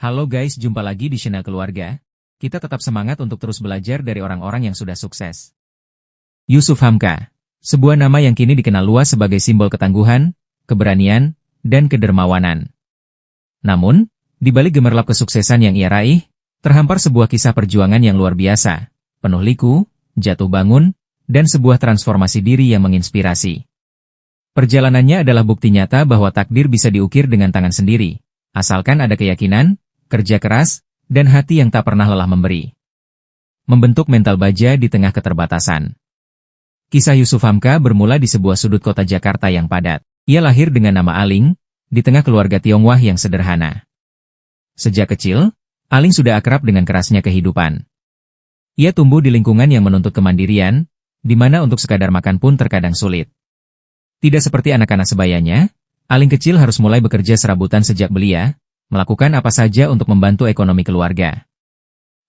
Halo guys, jumpa lagi di channel keluarga. Kita tetap semangat untuk terus belajar dari orang-orang yang sudah sukses. Yusuf Hamka, sebuah nama yang kini dikenal luas sebagai simbol ketangguhan, keberanian, dan kedermawanan. Namun, di balik gemerlap kesuksesan yang ia raih, terhampar sebuah kisah perjuangan yang luar biasa, penuh liku, jatuh bangun, dan sebuah transformasi diri yang menginspirasi. Perjalanannya adalah bukti nyata bahwa takdir bisa diukir dengan tangan sendiri, asalkan ada keyakinan, kerja keras, dan hati yang tak pernah lelah memberi. Membentuk mental baja di tengah keterbatasan. Kisah Yusuf Hamka bermula di sebuah sudut kota Jakarta yang padat. Ia lahir dengan nama Aling, di tengah keluarga Tionghoa yang sederhana. Sejak kecil, Aling sudah akrab dengan kerasnya kehidupan. Ia tumbuh di lingkungan yang menuntut kemandirian, di mana untuk sekadar makan pun terkadang sulit. Tidak seperti anak-anak sebayanya, Aling kecil harus mulai bekerja serabutan sejak belia, melakukan apa saja untuk membantu ekonomi keluarga.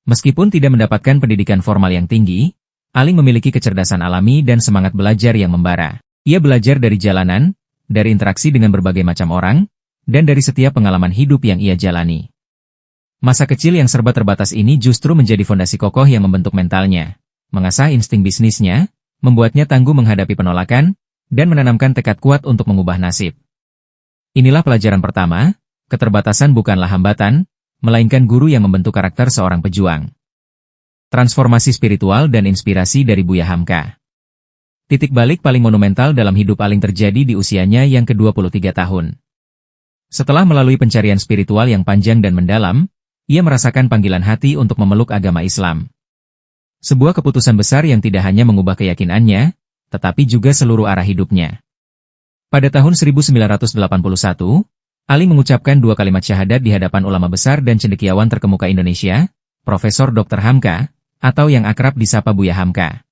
Meskipun tidak mendapatkan pendidikan formal yang tinggi, Aling memiliki kecerdasan alami dan semangat belajar yang membara. Ia belajar dari jalanan, dari interaksi dengan berbagai macam orang, dan dari setiap pengalaman hidup yang ia jalani. Masa kecil yang serba terbatas ini justru menjadi fondasi kokoh yang membentuk mentalnya, mengasah insting bisnisnya, membuatnya tangguh menghadapi penolakan, dan menanamkan tekad kuat untuk mengubah nasib. Inilah pelajaran pertama. Keterbatasan bukanlah hambatan, melainkan guru yang membentuk karakter seorang pejuang. Transformasi spiritual dan inspirasi dari Buya Hamka. Titik balik paling monumental dalam hidup Aling terjadi di usianya yang ke-23 tahun. Setelah melalui pencarian spiritual yang panjang dan mendalam, ia merasakan panggilan hati untuk memeluk agama Islam. Sebuah keputusan besar yang tidak hanya mengubah keyakinannya, tetapi juga seluruh arah hidupnya. Pada tahun 1981, Aling mengucapkan 2 kalimat syahadat di hadapan ulama besar dan cendekiawan terkemuka Indonesia, Profesor Dr. Hamka, atau yang akrab disapa Buya Hamka.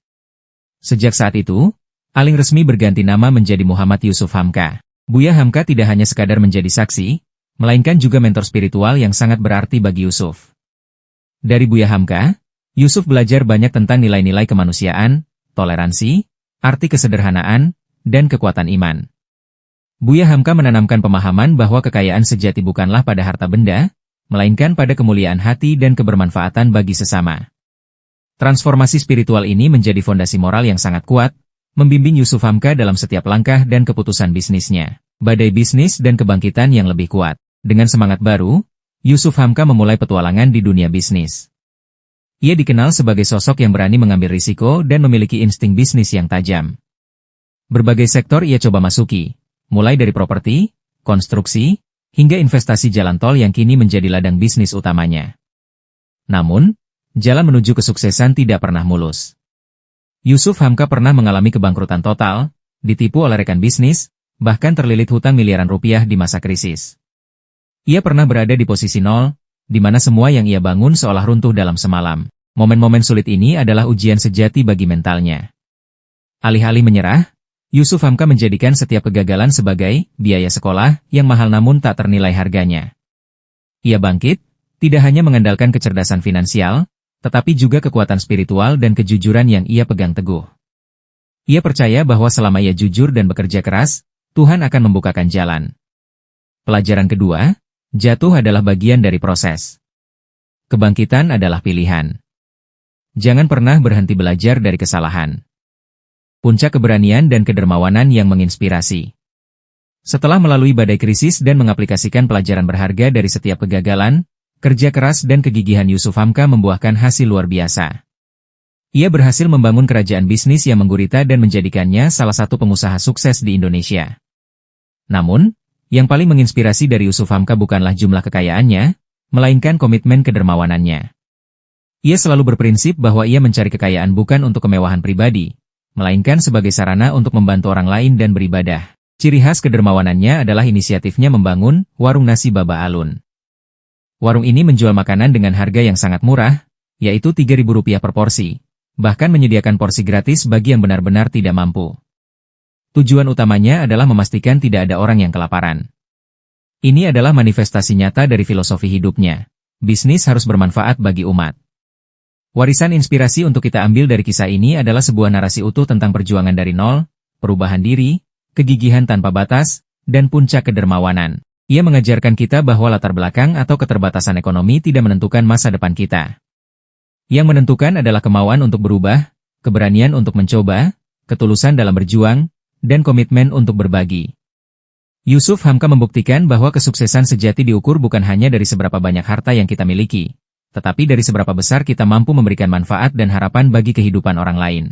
Sejak saat itu, Aling resmi berganti nama menjadi Muhammad Yusuf Hamka. Buya Hamka tidak hanya sekadar menjadi saksi, melainkan juga mentor spiritual yang sangat berarti bagi Yusuf. Dari Buya Hamka, Yusuf belajar banyak tentang nilai-nilai kemanusiaan, toleransi, arti kesederhanaan, dan kekuatan iman. Buya Hamka menanamkan pemahaman bahwa kekayaan sejati bukanlah pada harta benda, melainkan pada kemuliaan hati dan kebermanfaatan bagi sesama. Transformasi spiritual ini menjadi fondasi moral yang sangat kuat, membimbing Yusuf Hamka dalam setiap langkah dan keputusan bisnisnya. Badai bisnis dan kebangkitan yang lebih kuat. Dengan semangat baru, Yusuf Hamka memulai petualangan di dunia bisnis. Ia dikenal sebagai sosok yang berani mengambil risiko dan memiliki insting bisnis yang tajam. Berbagai sektor ia coba masuki, mulai dari properti, konstruksi, hingga investasi jalan tol yang kini menjadi ladang bisnis utamanya. Namun, jalan menuju kesuksesan tidak pernah mulus. Yusuf Hamka pernah mengalami kebangkrutan total, ditipu oleh rekan bisnis, bahkan terlilit hutang miliaran rupiah di masa krisis. Ia pernah berada di posisi nol, di mana semua yang ia bangun seolah runtuh dalam semalam. Momen-momen sulit ini adalah ujian sejati bagi mentalnya. Alih-alih menyerah, Yusuf Hamka menjadikan setiap kegagalan sebagai biaya sekolah yang mahal namun tak ternilai harganya. Ia bangkit, tidak hanya mengandalkan kecerdasan finansial, tetapi juga kekuatan spiritual dan kejujuran yang ia pegang teguh. Ia percaya bahwa selama ia jujur dan bekerja keras, Tuhan akan membukakan jalan. Pelajaran kedua, jatuh adalah bagian dari proses. Kebangkitan adalah pilihan. Jangan pernah berhenti belajar dari kesalahan. Puncak keberanian dan kedermawanan yang menginspirasi. Setelah melalui badai krisis dan mengaplikasikan pelajaran berharga dari setiap kegagalan, kerja keras dan kegigihan Yusuf Hamka membuahkan hasil luar biasa. Ia berhasil membangun kerajaan bisnis yang menggurita dan menjadikannya salah satu pengusaha sukses di Indonesia. Namun, yang paling menginspirasi dari Yusuf Hamka bukanlah jumlah kekayaannya, melainkan komitmen kedermawanannya. Ia selalu berprinsip bahwa ia mencari kekayaan bukan untuk kemewahan pribadi, melainkan sebagai sarana untuk membantu orang lain dan beribadah. Ciri khas kedermawanannya adalah inisiatifnya membangun warung nasi Baba Alun. Warung ini menjual makanan dengan harga yang sangat murah, yaitu Rp3.000 per porsi, bahkan menyediakan porsi gratis bagi yang benar-benar tidak mampu. Tujuan utamanya adalah memastikan tidak ada orang yang kelaparan. Ini adalah manifestasi nyata dari filosofi hidupnya. Bisnis harus bermanfaat bagi umat. Warisan inspirasi untuk kita ambil dari kisah ini adalah sebuah narasi utuh tentang perjuangan dari nol, perubahan diri, kegigihan tanpa batas, dan puncak kedermawanan. Ia mengajarkan kita bahwa latar belakang atau keterbatasan ekonomi tidak menentukan masa depan kita. Yang menentukan adalah kemauan untuk berubah, keberanian untuk mencoba, ketulusan dalam berjuang, dan komitmen untuk berbagi. Yusuf Hamka membuktikan bahwa kesuksesan sejati diukur bukan hanya dari seberapa banyak harta yang kita miliki, tetapi dari seberapa besar kita mampu memberikan manfaat dan harapan bagi kehidupan orang lain.